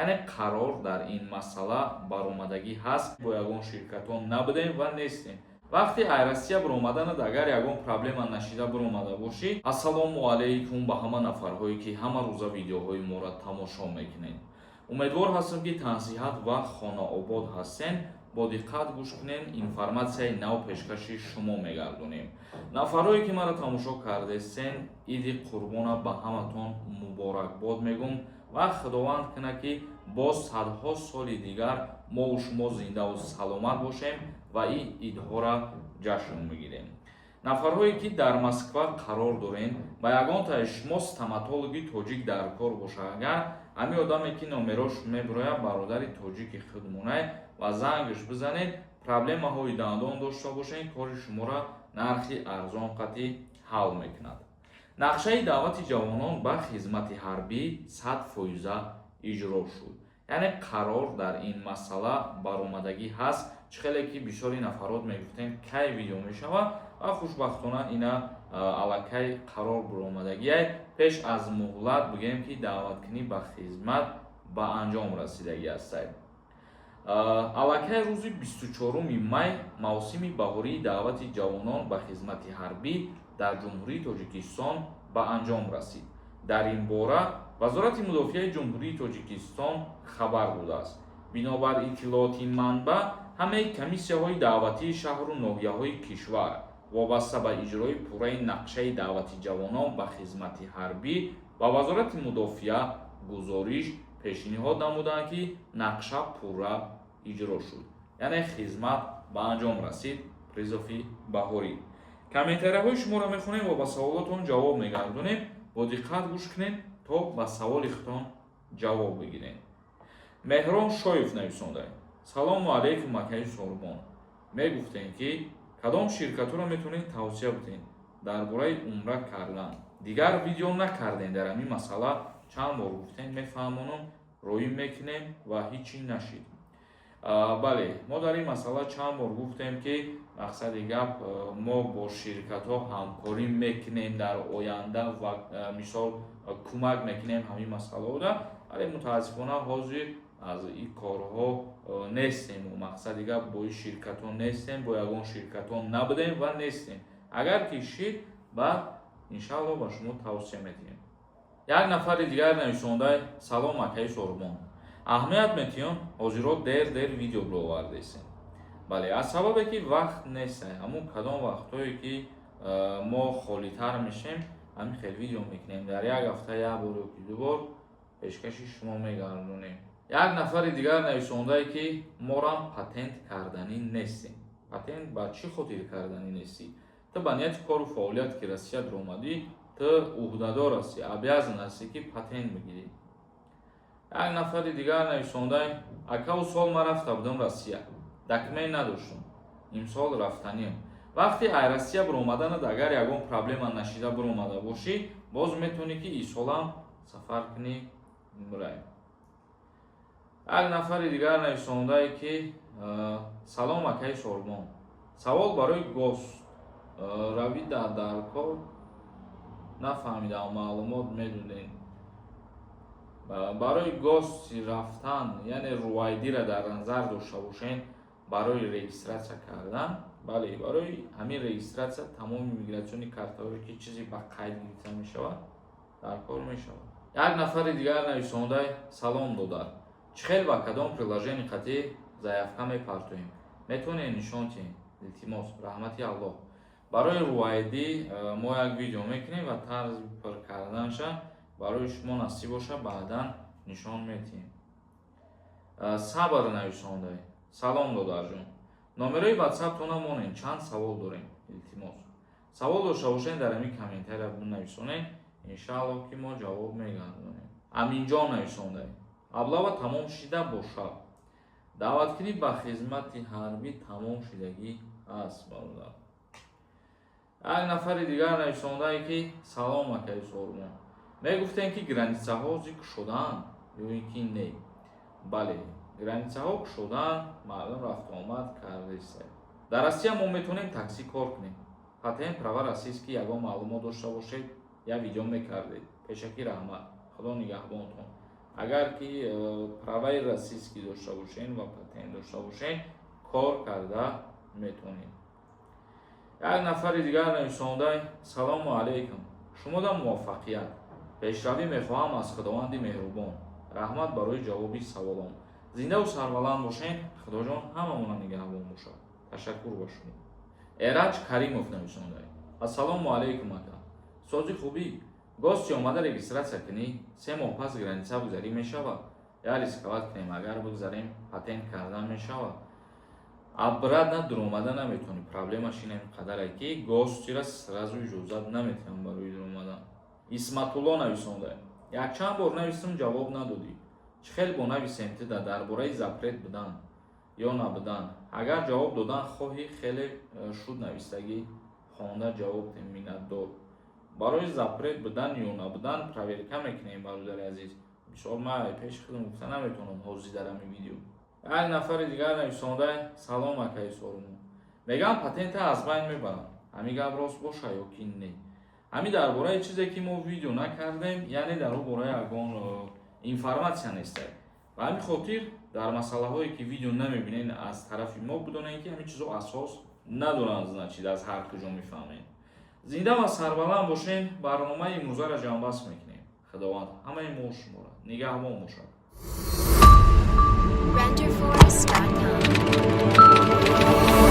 яъне қарор дар ин масъала баромадагӣ ҳаст, бо ягон ширкатон набудем ва нестем. вақти айрасия биромаданад агар ягон проблема нашида биромада бошӣ, ассалому алайкум ба ҳама нафарҳое ки ҳама рӯза видеоҳои моро тамошо мекунед. умедвор ҳастам ки тансиҳат ва хонаобод ҳастен. бо диққат гӯш кунед, информатсияи нав пешкаши шумо мегардонем. нафарҳое ки маро тамошо кардестен, иди қурбона ба ҳаматон муборакбод мегӯм ва худованд куна ки боз садҳо соли дигар мову шумо зиндаву саломат бошем ва ин идҳора ҷашн мегирем. нафарҳое ки дар Москва қарор дорем, ба ягонтаи шумо стоматологи тоҷик дар кор бошад, агар ҳамин одаме ки номерош мебирояд бародари тоҷики худ монад ва зангаш бизанед, проблемаҳои дандон дошта бошед, кори шуморо нархи арзон қатъӣ ҳал мекунад. нақшаи даъвати ҷавонон ба хизмати ҳарбӣ 100% иҷро шуд. яъне қарор дар ин масъала баромадагӣ ҳаст. чихеле ки бисёри нафарот мегуфтем кай видео мешавад ва хушбахтона ина аллакай қарор биромадагие пеш аз муҳлат бигем ки даъваткунӣ ба хизмат ба анҷом расидагӣ ҳастад. аллакай рӯзи 24 май мавсими баҳории даъвати ҷавонон ба хизмати ҳарбӣ дар ҷумҳурии Тоҷикистон ба анҷом расид. дар ин бора вазорати мудофиаи ҷумҳурии Тоҷикистон хабар додааст. бинобар иттилооти манбаъ, ҳамаи комиссияҳои даъватии шаҳру ноҳияҳои кишвар вобаста ба иҷрои пурраи нақшаи даъвати ҷавонон ба хизмати ҳарбӣ ба вазорати мудофиа гузориш пешниҳод намуданд ки нақша пурра иҷро шуд, яъне хизмат ба анҷом расид. призофи баҳорӣ. комментарияҳои шуморо мехонем ва ба саволотон ҷавоб мегардонем. бо диққат гӯш кунед то ба саволи худтон ҷавоб бигиред. меҳрон шоев нависондаанд: салому алайкум акаи Сорбон. мегуфтем ки кадом ширкатҳоро метавонед тавсия бидем дар бораи умра кардан. дигар видео накардем дар ҳамин масъала. чанд бор гуфтем, мефаҳмонам, роӣ мекунем ва ҳичи нашид. бале, мо дар ин масъала чанд бор гуфтем ки мақсади гап мо бо ширкатҳо ҳамкорӣ мекунем дар оянда ва мисол кӯмак мекунем ҳамин масъалаода, вале мутаассифона ҳозир аз ин корҳо нестем. мақсади гап бо ин ширкатҳо нестем, бо ягон ширкатҳо набудем ва нестем. агар ки шид ба иншалло ба шумо тавсия метиҳем. як нафари дигар нависондаанд: салом акаи Сорбон. аҳамият метиён ҳозирот дер видео бировардесем. бале, аз сабабе ки вақт нестад. ҳамун кадом вақтҳое ки мо холитар мешем, ҳамин хел видео мекунем. дар як ҳафта як бор ёки ду бор пешкаши шумо мегардонем. як нафари дигар нависондаанд ки морам патент карданӣ нестем. патент ба чӣ хотир карданӣ нестӣ? ту ба нияти кору фаъолият ки Россия дуромадӣ, ту уҳдадор ҳастӣ, обязан ҳастӣ ки патент бигирӣ. як нафари дигар нависондаанд: акаву сол ма рафта будам Россия, документ надоштам, имсол рафтаниам. вақти айрасия биромаданад агар ягон проблема нашида биромада бошӣ, боз метавонӣ ки исолам сафар кунӣ мурай. як нафари дигар нависондаанд ки салом акаи Сорбон. савол барои гост равида дар кор нафаҳмидам, маълумот медодем. барои гости рафтан, яъне рӯайдиро дар назар дошта бошед барои регистратсия кардан. бале, барои ҳамин регистратсия тамоми мигратсиони картаҳое ки чизе ба қайд гирифта мешавад дар кор мешавад. як нафари дигар нависондаанд: салом додар. чихел ба кадом приложени қатъӣ заявка мепартоем? метавонед нишон диҳед? илтимос, раҳмати Аллоҳ. барои рӯайдӣ мо як видео мекунем ва тарзи пур карданша барои шумо насиб боша баъдан нишон медиҳем. сабр нависондаанд: салом додарҷон. номерои ватсаптона монем, чанд савол дорем. илтимос, савол дошта бошед дар ҳамин комментария бинависонед, иншааллоҳ ки мо ҷавоб мегардонем. аминҷон нависондаанд: аблава тамом шида бошад. даъваткунӣ ба хизмати ҳарбӣ тамом шидагӣ аст бародар. як нафари дигар нависондаанд ки салом акаи Сорбон. мегуфтем ки границаҳо зикр шудаанд ё ин ки не? бале, границаҳо кушодаанд, мардум рафтуомад кардааст. дар Россия мо метавонем таксӣ кор кунем. патент правар ҳастист ки ягон маълумот дошта бошед, як видео мекардед. пешакӣ раҳмат. худо нигаҳбонтон. агар ки праваи российский дошта бошен ва патент дошта бошен кор карда метавонед. як нафари дигар нависонда: салому алейкум, шумода муваффақият, пешравӣ мехоҳам аз худованди меҳрубон, раҳмат барои ҷавоби саволом. Зиндаву сарбаланд бошен, худоҷон ҳамамона нигаҳбон бошад. Ташаккур ба шумо. Эраҷ Каримов нависонда: ассалому алейкум ака, сози хубӣ, гости омада регистратсия кунӣ, 3 моҳ пас граница гузарӣ мешавад, я рисковат кунем, агар бигзарем патент кардан мешавад. Абрад на дуромада наметавонӣ, проблемаш ин қадаре ки гостира сразу иҷозат наметиҳам барои дуромадан. Исматулло нависонда: якчанд бор нависам, ҷавоб надодӣ, чӣ хел бо нависем тида дар бораи запрет будан ё набудан? Агар ҷавоб додан хоҳӣ, хеле шуд навистагӣ, хонда ҷавоб дем, миннатдор. барои запрет будан ё набудан проверка мекунем, бародари азиз. бисёр май пеши худам гуфта наметавонам ҳозир дар ҳамин видео. як нафари дигар нависонда: салом акаи сорумон, мегӯям патента аз байн мебарам, ҳамин гап рост боша ё ки не? ҳамин дар бораи чизе ки мо видео накардем, яъне дар бораи ягон информатсия нестад. ва ҳамин хотир дар масъалаҳое ки видео намебинед аз тарафи мо бидонед ки ҳамин чизо асос надоранд, значит аз ҳар куҷо мефаҳмед. зинда ва сарбаланд бошен. барномаи имрӯзаро ҷамъбаст мекунем. худованд ҳамаи мо шуморо нигаҳбон бошад. renderforest.com